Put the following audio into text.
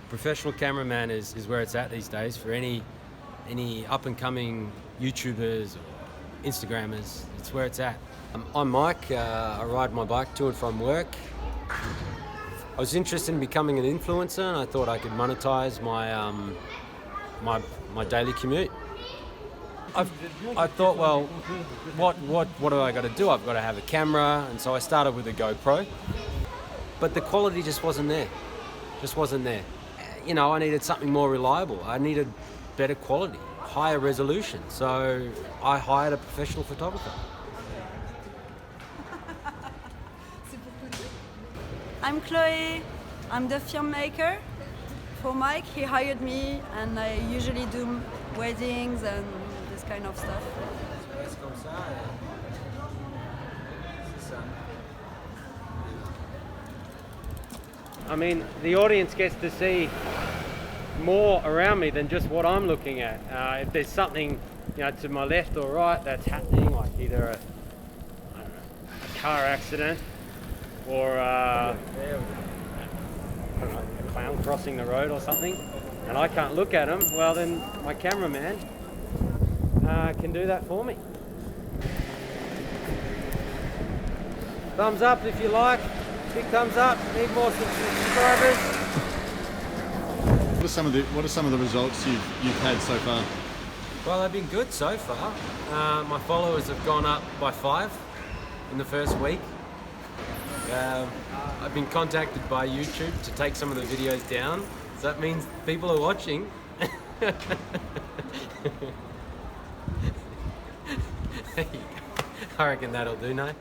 Professional cameraman is where it's at these days for any up and coming YouTubers or Instagrammers. It's where it's at. I'm Mike. I ride my bike to and from work. I was interested in becoming an influencer, and I thought I could monetize my daily commute. I thought, well, what do I got to do? I've got to have a camera, and so I started with a GoPro. But the quality just wasn't there. You know, I needed something more reliable. I needed better quality, higher resolution. So I hired a professional photographer. I'm Chloe. I'm the filmmaker for Mike. He hired me, and I usually do weddings and this kind of stuff. I mean, the audience gets to see more around me than just what I'm looking at. If there's something, you know, to my left or right that's happening, like either a car accident or I don't know, a clown crossing the road or something, and I can't look at them, well then my cameraman can do that for me. Thumbs up if you like. Big thumbs up. Need more subscribers. What are some of the results you've had so far? Well, they've been good so far. My followers have gone up by 5 in the first week. I've been contacted by YouTube to take some of the videos down, so that means people are watching. I reckon that'll do, no?